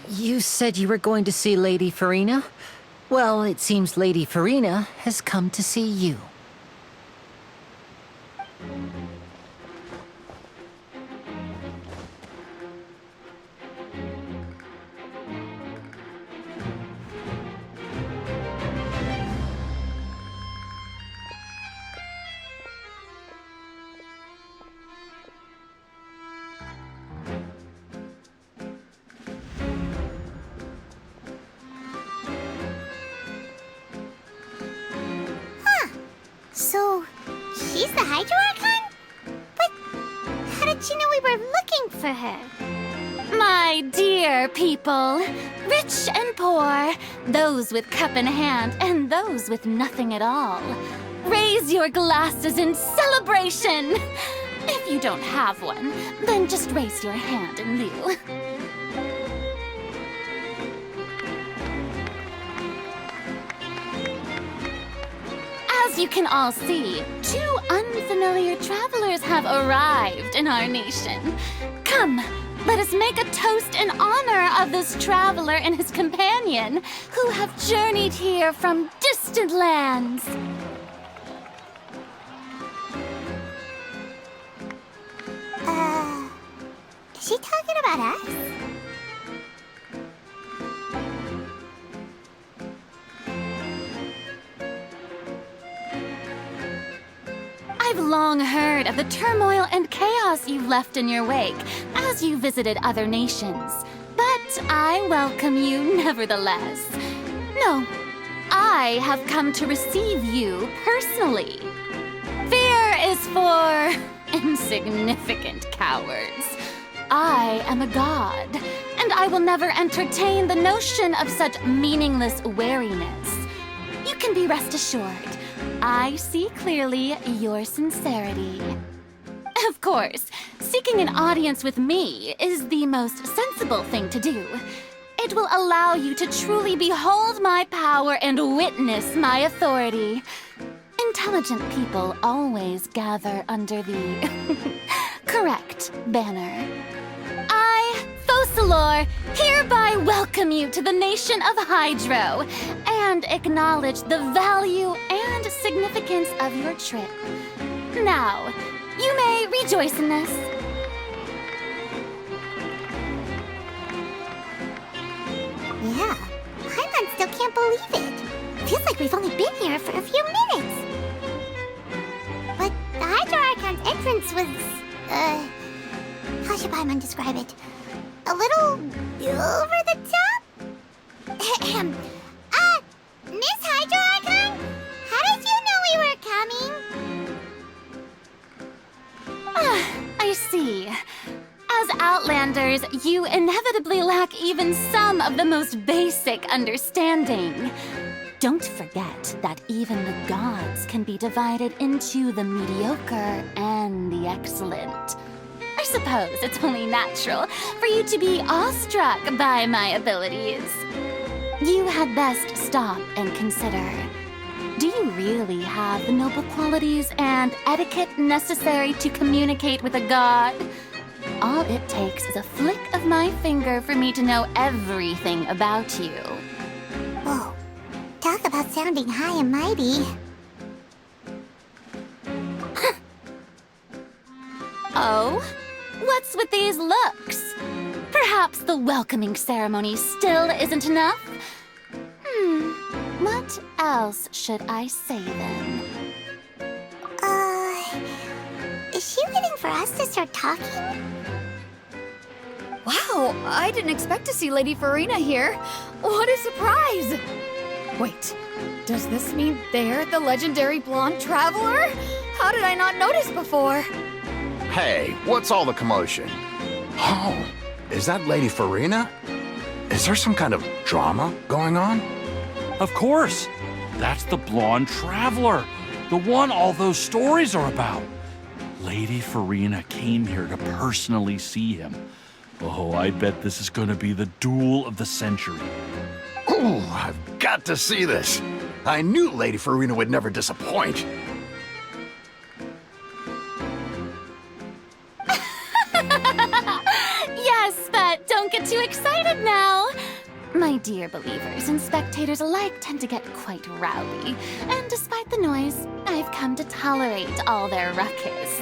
You said you were going to see Lady Furina? Well, it seems Lady Furina has come to see you. So, she's the Hydro Archon? But how did she know we were looking for her? My dear people, rich and poor, those with cup in hand and those with nothing at all, raise your glasses in celebration! If you don't have one, then just raise your hand in lieu. As you can all see, two unfamiliar travelers have arrived in our nation. Come, let us make a toast in honor of this traveler and his companion who have journeyed here from distant lands. Is she talking about us? I've long heard of the turmoil and chaos you've left in your wake as you visited other nations. But I welcome you nevertheless. No, I have come to receive you personally. Fear is for insignificant cowards. I am a god, and I will never entertain the notion of such meaningless wariness. You can be rest assured. I see clearly your sincerity. Of course, seeking an audience with me is the most sensible thing to do. It will allow you to truly behold my power and witness my authority. Intelligent people always gather under the correct banner. I, Focalor, hereby welcome you to the nation of Hydro and acknowledge the value and significance of your trip. Now, you may rejoice in this. Yeah, Paimon still can't believe it. Feels like we've only been here for a few minutes. But the Hydro Archon's entrance was, how should Paimon describe it? A little over the top? Miss Hydro Archon? How did you know we were coming? I see. As Outlanders, you inevitably lack even some of the most basic understanding. Don't forget that even the gods can be divided into the mediocre and the excellent. I suppose it's only natural for you to be awestruck by my abilities. You had best stop and consider. Do you really have the noble qualities and etiquette necessary to communicate with a god? All it takes is a flick of my finger for me to know everything about you. Whoa, talk about sounding high and mighty. Oh? What's with these looks? Perhaps the welcoming ceremony still isn't enough? What else should I say then? Is she waiting for us to start talking? Wow, I didn't expect to see Lady Furina here. What a surprise! Wait, does this mean they're the legendary blonde traveler? How did I not notice before? Hey, what's all the commotion? Oh, is that Lady Furina? Is there some kind of drama going on? Of course. That's the blonde traveler. The one all those stories are about. Lady Furina came here to personally see him. Oh, I bet this is going to be the duel of the century. Ooh, I've got to see this. I knew Lady Furina would never disappoint. Yes, but don't get too excited now! My dear believers and spectators alike tend to get quite rowdy, and despite the noise, I've come to tolerate all their ruckus.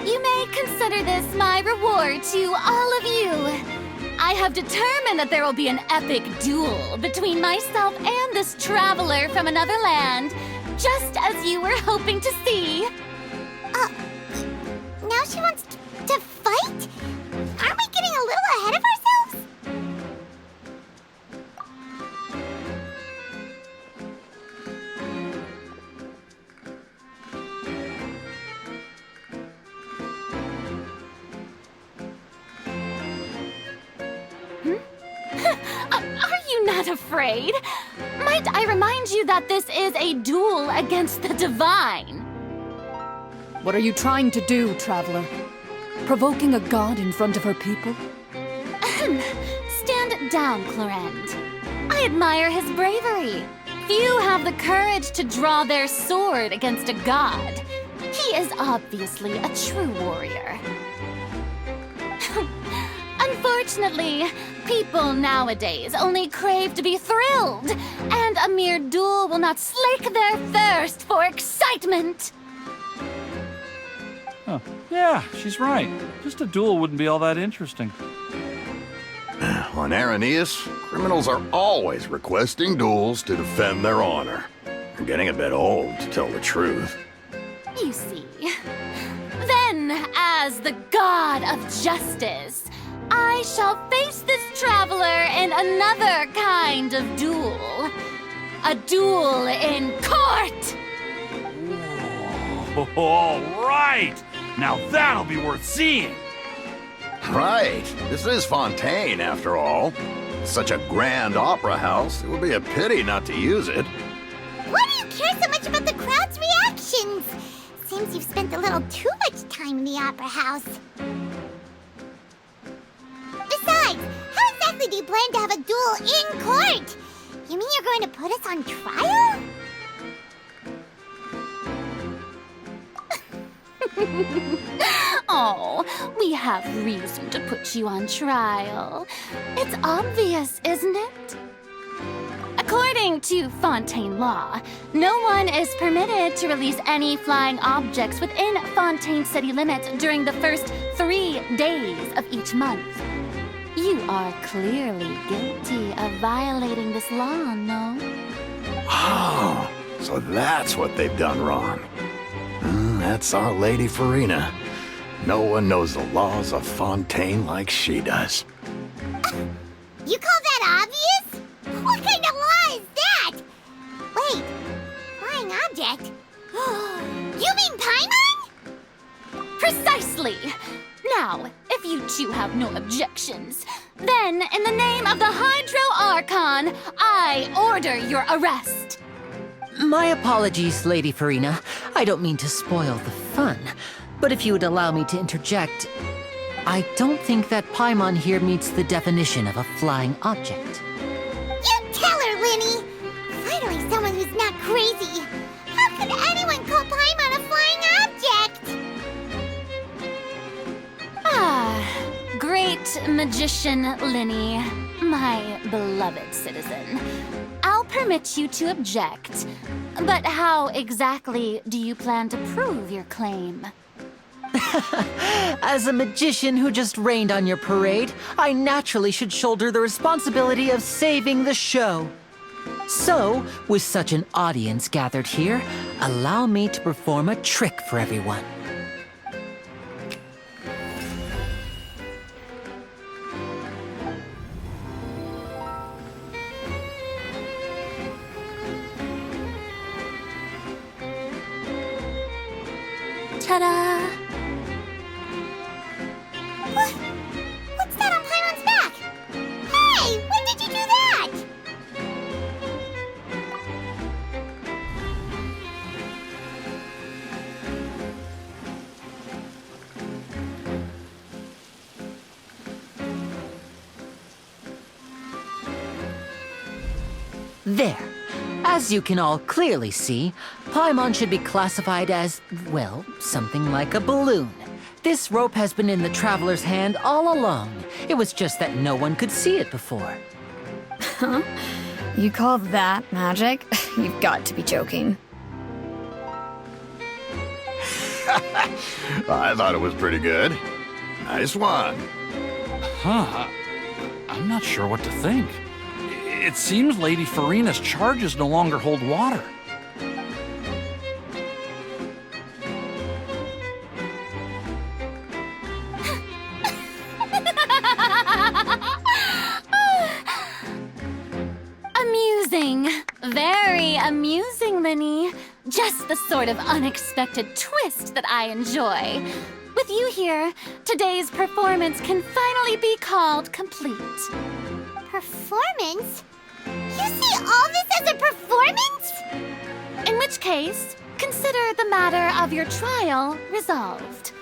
You may consider this my reward to all of you. I have determined that there will be an epic duel between myself and this traveler from another land, just as you were hoping to see. Now she wants to fight? Aren't we getting a little ahead of ourselves? Are you not afraid? Might I remind you that this is a duel against the divine? What are you trying to do, traveler? Provoking a god in front of her people? Stand down, Clorend. I admire his bravery. Few have the courage to draw their sword against a god. He is obviously a true warrior. Unfortunately, people nowadays only crave to be thrilled, and a mere duel will not slake their thirst for excitement. Huh. Yeah, she's right. Just a duel wouldn't be all that interesting. On Araneus, criminals are always requesting duels to defend their honor. I'm getting a bit old, to tell the truth. You see. Then, as the god of justice, I shall face this traveler in another kind of duel. A duel in court! All right! Now that'll be worth seeing! Right. This is Fontaine, after all. Such a grand opera house, it would be a pity not to use it. Why do you care so much about the crowd's reactions? Seems you've spent a little too much time in the opera house. Besides, how exactly do you plan to have a duel in court? You mean you're going to put us on trial? Oh, we have reason to put you on trial. It's obvious, isn't it? According to Fontaine law, no one is permitted to release any flying objects within Fontaine city limits during the first 3 days of each month. You are clearly guilty of violating this law, no? Oh, so that's what they've done wrong. That's our Lady Furina. No one knows the laws of Fontaine like she does. You call that obvious? What kind of law is that? Wait, flying object? You mean Paimon? Precisely! Now, if you two have no objections, then in the name of the Hydro Archon, I order your arrest. My apologies, Lady Furina. I don't mean to spoil the fun. But if you would allow me to interject, I don't think that Paimon here meets the definition of a flying object. You tell her, Linny! Finally someone who's not crazy. How could anyone call Paimon a flying object? Great magician Linny, my beloved citizen. I'll permit you to object, but how exactly do you plan to prove your claim? As a magician who just rained on your parade, I naturally should shoulder the responsibility of saving the show. So, with such an audience gathered here, allow me to perform a trick for everyone. Ta-da! What's that on Paimon's back? Hey, when did you do that? There. As you can all clearly see, Paimon should be classified as, well, something like a balloon. This rope has been in the traveler's hand all along. It was just that no one could see it before. Huh? You call that magic? You've got to be joking. I thought it was pretty good. Nice one. Huh. I'm not sure what to think. It seems Lady Furina's charges no longer hold water. Amusing. Very amusing, Linny. Just the sort of unexpected twist that I enjoy. With you here, today's performance can finally be called complete. Performance? You see all this as a performance? In which case, consider the matter of your trial resolved.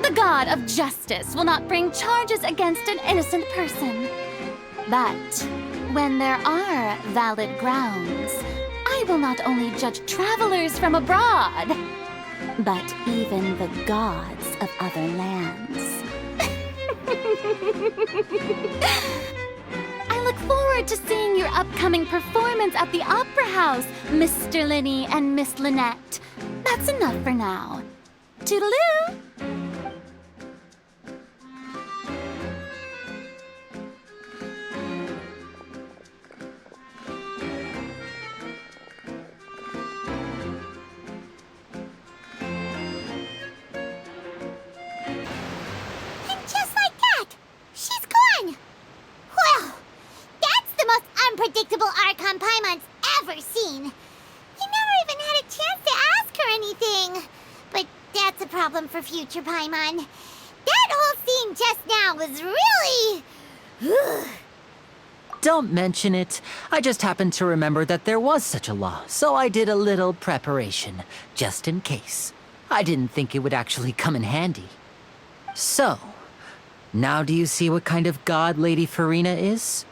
The god of justice will not bring charges against an innocent person. But when there are valid grounds, I will not only judge travelers from abroad, but even the gods of other lands. I look forward to seeing your upcoming performance at the Opera House, Mr. Linny and Miss Lynette. That's enough for now. Toodaloo! And just like that, she's gone. Well, that's the most unpredictable Archon Paimon's ever seen. You never even had a chance to ask her anything. But that's a problem for future Paimon. That whole scene just now was really... Don't mention it. I just happened to remember that there was such a law, so I did a little preparation, just in case. I didn't think it would actually come in handy. So, now do you see what kind of god Lady Furina is?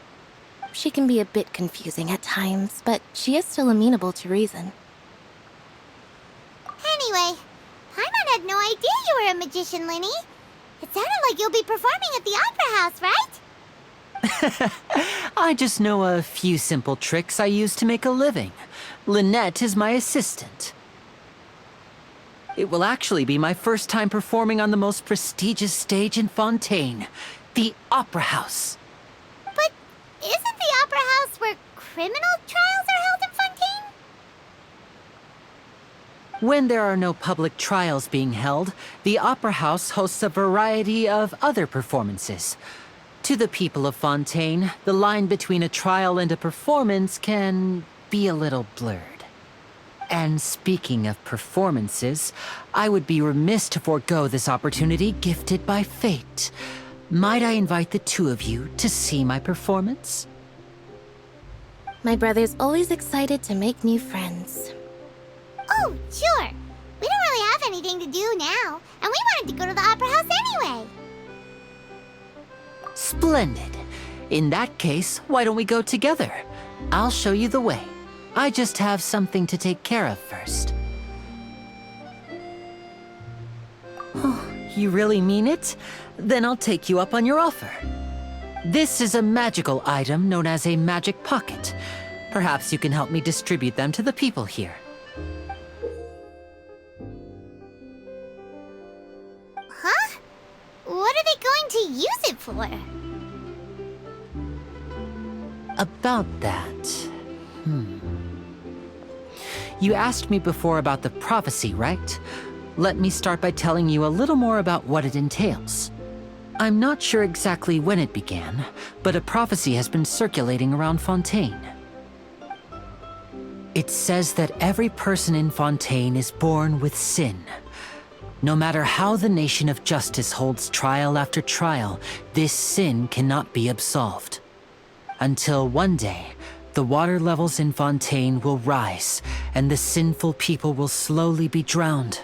She can be a bit confusing at times, but she is still amenable to reason. Anyway, Paimon had no idea you were a magician, Linny. It sounded like you'll be performing at the Opera House, right? I just know a few simple tricks I use to make a living. Lynette is my assistant. It will actually be my first time performing on the most prestigious stage in Fontaine, the Opera House. But isn't the Opera House where criminal trials are held in Fontaine? When there are no public trials being held, the Opera House hosts a variety of other performances. To the people of Fontaine, the line between a trial and a performance can be a little blurred. And speaking of performances, I would be remiss to forego this opportunity gifted by fate. Might I invite the two of you to see my performance? My brother's always excited to make new friends. Oh, sure. We don't really have anything to do now, and we wanted to go to the Opera House anyway. Splendid. In that case, why don't we go together? I'll show you the way. I just have something to take care of first. Oh, you really mean it? Then I'll take you up on your offer. This is a magical item known as a magic pocket. Perhaps you can help me distribute them to the people here. Huh? What are they going to use it for? About that... You asked me before about the prophecy, right? Let me start by telling you a little more about what it entails. I'm not sure exactly when it began, but a prophecy has been circulating around Fontaine. It says that every person in Fontaine is born with sin. No matter how the nation of justice holds trial after trial, this sin cannot be absolved. Until one day, the water levels in Fontaine will rise, and the sinful people will slowly be drowned.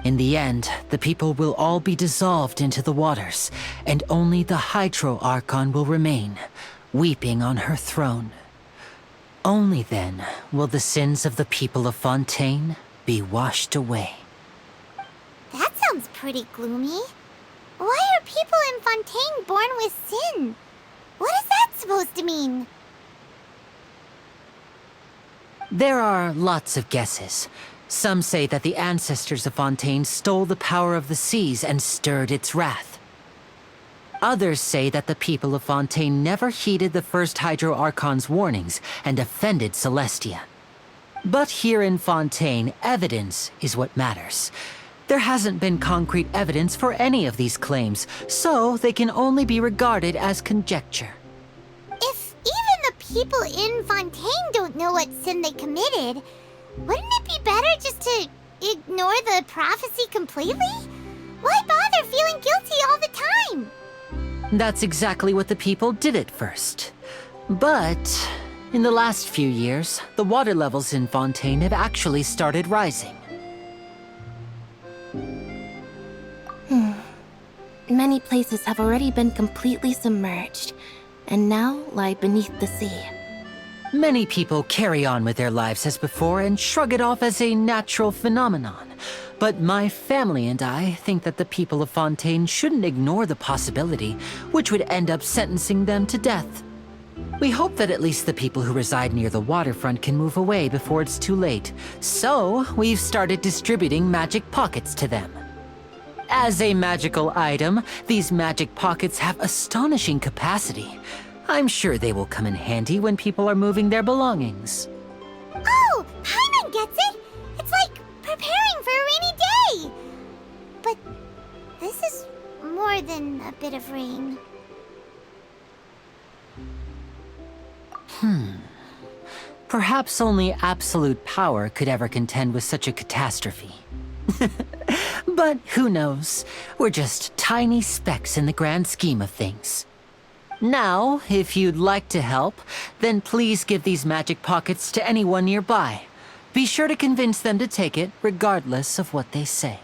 In the end, the people will all be dissolved into the waters, and only the Hydro Archon will remain, weeping on her throne. Only then will the sins of the people of Fontaine be washed away. That sounds pretty gloomy. Why are people in Fontaine born with sin? What is that supposed to mean? There are lots of guesses. Some say that the ancestors of Fontaine stole the power of the seas and stirred its wrath. Others say that the people of Fontaine never heeded the first Hydro Archon's warnings and offended Celestia. But here in Fontaine, evidence is what matters. There hasn't been concrete evidence for any of these claims, so they can only be regarded as conjecture. If even the people in Fontaine don't know what sin they committed, wouldn't it be better just to ignore the prophecy completely? Why bother feeling guilty all the time? That's exactly what the people did at first. But in the last few years, the water levels in Fontaine have actually started rising. Many places have already been completely submerged, and now lie beneath the sea. Many people carry on with their lives as before and shrug it off as a natural phenomenon. But my family and I think that the people of Fontaine shouldn't ignore the possibility, which would end up sentencing them to death. We hope that at least the people who reside near the waterfront can move away before it's too late. So, we've started distributing magic pockets to them. As a magical item, these magic pockets have astonishing capacity. I'm sure they will come in handy when people are moving their belongings. Oh, Paimon gets it! It's like preparing for a rainy day! But this is more than a bit of rain. Perhaps only absolute power could ever contend with such a catastrophe. But who knows? We're just tiny specks in the grand scheme of things. Now, if you'd like to help, then please give these magic pockets to anyone nearby. Be sure to convince them to take it, regardless of what they say.